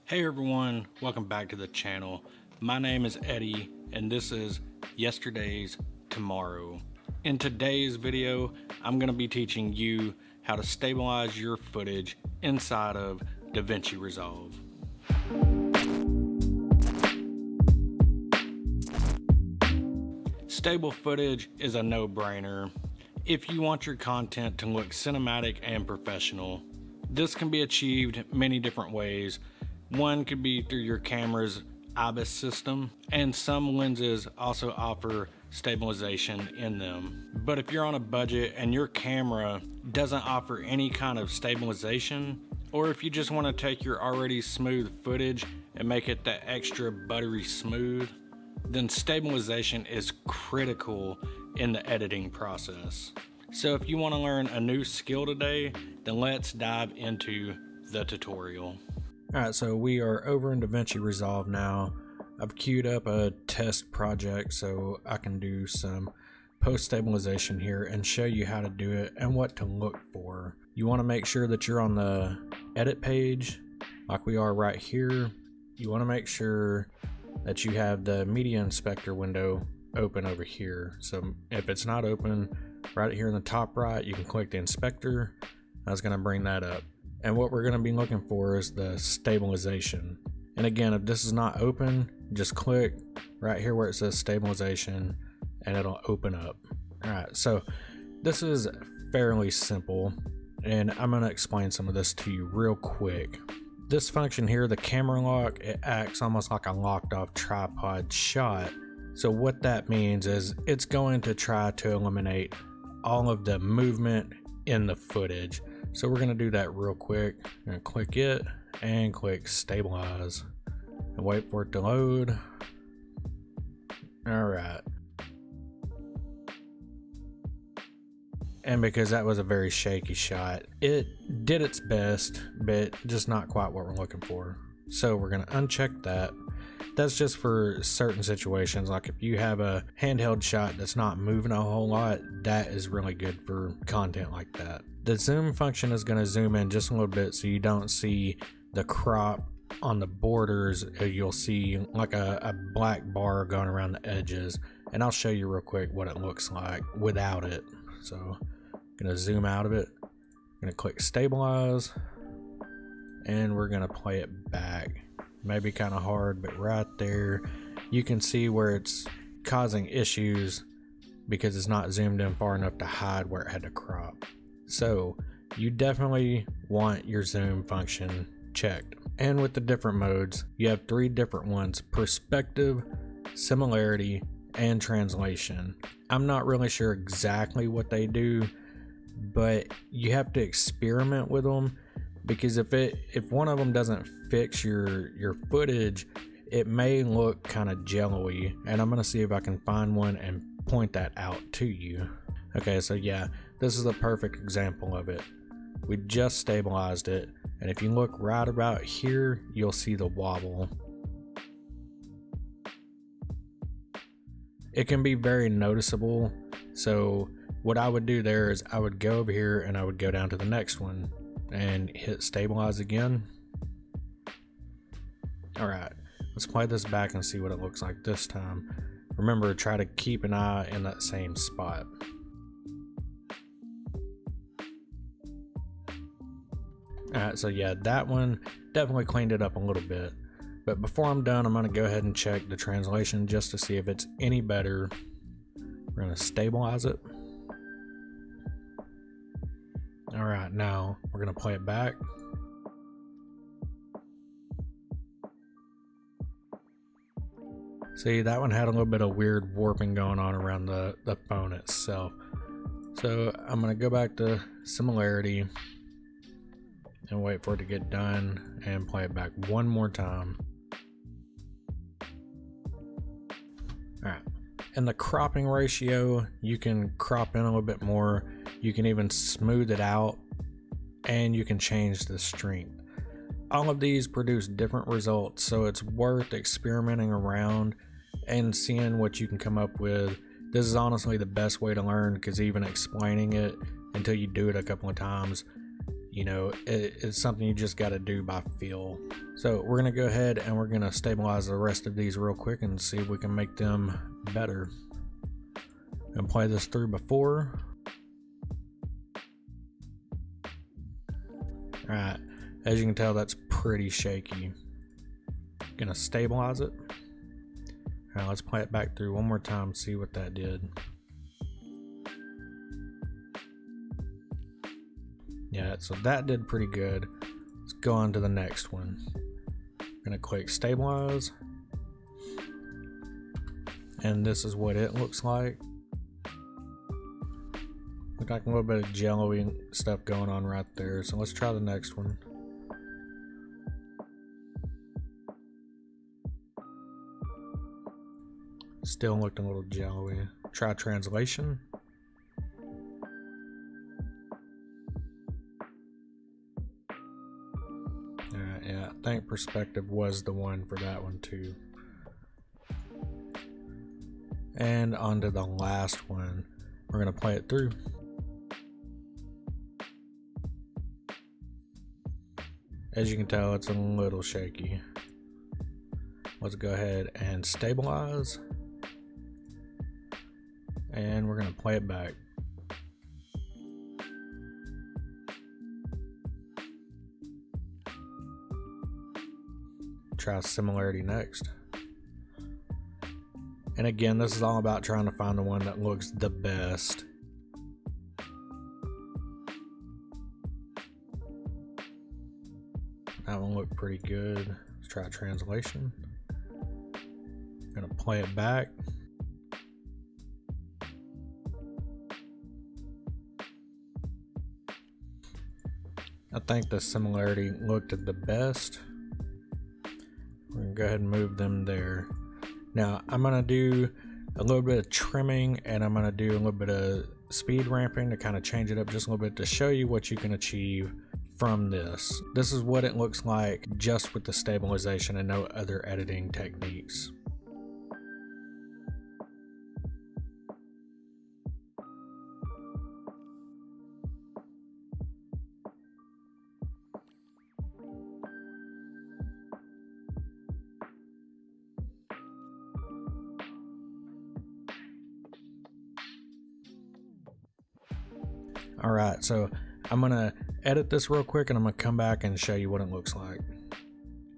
Hey everyone, welcome back to the channel. My name is Eddie and this is Yesterday's Tomorrow. In today's video, I'm going to be teaching you how to stabilize your footage inside of DaVinci Resolve. Stable footage is a no-brainer if you want your content to look cinematic and professional. This can be achieved many different ways. One could be through your camera's IBIS system, and some lenses also offer stabilization in them. But if you're on a budget and your camera doesn't offer any kind of stabilization, or if you just want to take your already smooth footage and make it that extra buttery smooth, then stabilization is critical in the editing process. So if you want to learn a new skill today, then let's dive into the tutorial. Alright, so we are over in DaVinci Resolve now. I've queued up a test project so I can do some post-stabilization here and show you how to do it and what to look for. You want to make sure that you're on the edit page like we are right here. You want to make sure that you have the media inspector window open over here. So if it's not open, right here in the top right, you can click the inspector. I was going to bring that up. And what we're going to be looking for is the stabilization. And again, if this is not open, just click right here where it says stabilization and it'll open up. Alright, so this is fairly simple and I'm going to explain some of this to you real quick. This function here, the camera lock, it acts almost like a locked off tripod shot. So what that means is it's going to try to eliminate all of the movement in the footage. So we're going to do that real quick. I'm going to click it and click stabilize and wait for it to load. Alright. And because that was a very shaky shot, it did its best, but just not quite what we're looking for. So we're going to uncheck that. That's just for certain situations. Like if you have a handheld shot that's not moving a whole lot, that is really good for content like that. The zoom function is going to zoom in just a little bit so you don't see the crop on the borders. You'll see like a black bar going around the edges. And I'll show you real quick what it looks like without it. So I'm going to zoom out of it. I'm going to click stabilize. And we're going to play it back. Maybe kind of hard, but right there you can see where it's causing issues because it's not zoomed in far enough to hide where it had to crop. So you definitely want your zoom function checked. And with the different modes, you have 3 different ones: perspective, similarity, and translation. I'm not really sure exactly what they do, but you have to experiment with them, because if one of them doesn't fix your footage, it may look kind of jello-y, and I'm gonna see if I can find one and point that out to you. Okay, so yeah, this is a perfect example of it. We just stabilized it, and if you look right about here, you'll see the wobble. It can be very noticeable, so what I would do there is I would go over here and I would go down to the next one and hit stabilize again. Alright, let's play this back and see what it looks like this time. Remember, try to keep an eye in that same spot. Alright, so yeah, that one definitely cleaned it up a little bit. But before I'm done, I'm going to go ahead and check the translation just to see if it's any better. We're going to stabilize it. Alright, now we're going to play it back. See, that one had a little bit of weird warping going on around the phone itself. So I'm going to go back to similarity and wait for it to get done and play it back one more time. Alright, and the cropping ratio, you can crop in a little bit more. You can even smooth it out, and you can change the strength. All of these produce different results, so it's worth experimenting around and seeing what you can come up with. This is honestly the best way to learn, because even explaining it until you do it a couple of times, you know, it's something you just got to do by feel. So we're going to go ahead and we're going to stabilize the rest of these real quick and see if we can make them better. And play this through before. Alright, as you can tell, that's pretty shaky. Gonna stabilize it. Alright, let's play it back through one more time, see what that did. Yeah, so that did pretty good. Let's go on to the next one. Gonna click stabilize. And this is what it looks like. Look like a little bit of jello-y stuff going on right there. So let's try the next one. Still looked a little jello-y. Try translation. Alright, yeah, I think perspective was the one for that one too. And on to the last one. We're gonna play it through. As you can tell, it's a little shaky. Let's go ahead and stabilize. And we're gonna play it back. Try similarity next. And again, this is all about trying to find the one that looks the best. That one looked pretty good. Let's try translation. Gonna play it back. I think the similarity looked at the best. We're gonna go ahead and move them there. Now I'm gonna do a little bit of trimming and I'm gonna do a little bit of speed ramping to kind of change it up just a little bit to show you what you can achieve from this. This is what it looks like just with the stabilization and no other editing techniques. Alright, so I'm gonna edit this real quick and I'm gonna come back and show you what it looks like.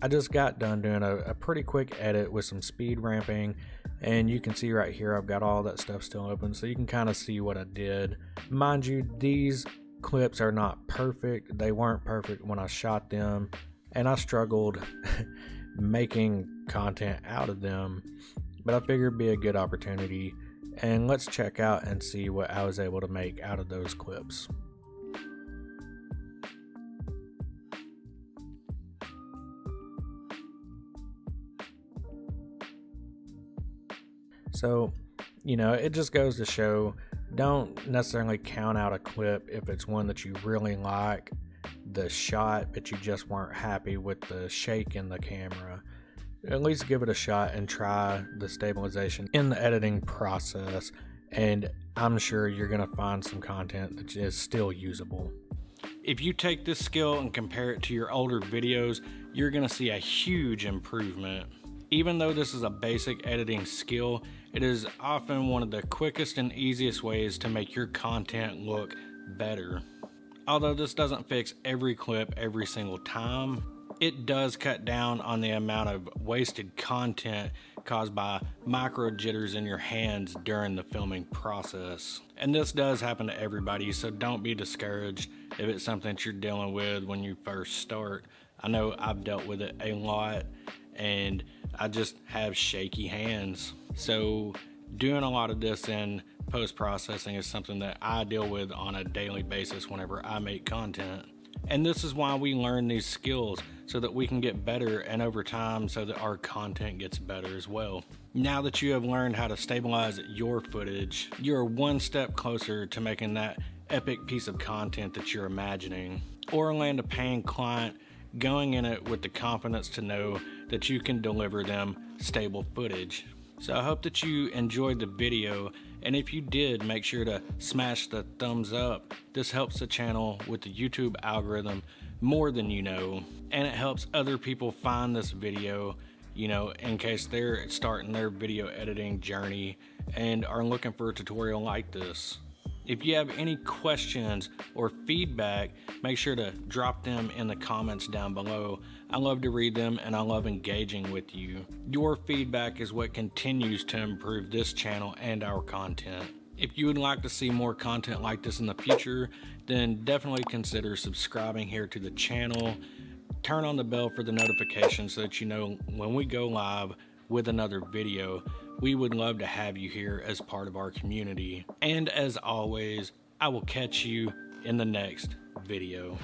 I just got done doing a pretty quick edit with some speed ramping, and you can see right here I've got all that stuff still open, so you can kind of see what I did. Mind you, these clips are not perfect. They weren't perfect when I shot them, and I struggled making content out of them, but I figured it'd be a good opportunity. And let's check out and see what I was able to make out of those clips. So, you know, it just goes to show, don't necessarily count out a clip if it's one that you really like the shot, but you just weren't happy with the shake in the camera. At least give it a shot and try the stabilization in the editing process, and I'm sure you're gonna find some content that is still usable. If you take this skill and compare it to your older videos, you're gonna see a huge improvement. Even though this is a basic editing skill, it is often one of the quickest and easiest ways to make your content look better. Although this doesn't fix every clip every single time, it does cut down on the amount of wasted content caused by micro jitters in your hands during the filming process. And this does happen to everybody, so don't be discouraged if it's something that you're dealing with when you first start. I know I've dealt with it a lot, and I just have shaky hands. So doing a lot of this in post-processing is something that I deal with on a daily basis whenever I make content. And this is why we learn these skills, so that we can get better, and over time so that our content gets better as well. Now that you have learned how to stabilize your footage, you're one step closer to making that epic piece of content that you're imagining, or land a paying client going in it with the confidence to know that you can deliver them stable footage. So I hope that you enjoyed the video, and if you did, make sure to smash the thumbs up. This helps the channel with the YouTube algorithm more than you know, and it helps other people find this video, you know, in case they're starting their video editing journey and are looking for a tutorial like this. If you have any questions or feedback, make sure to drop them in the comments down below. I love to read them and I love engaging with you. Your feedback is what continues to improve this channel and our content. If you would like to see more content like this in the future, then definitely consider subscribing here to the channel. Turn on the bell for the notifications so that you know when we go live with another video. We would love to have you here as part of our community. And as always, I will catch you in the next video.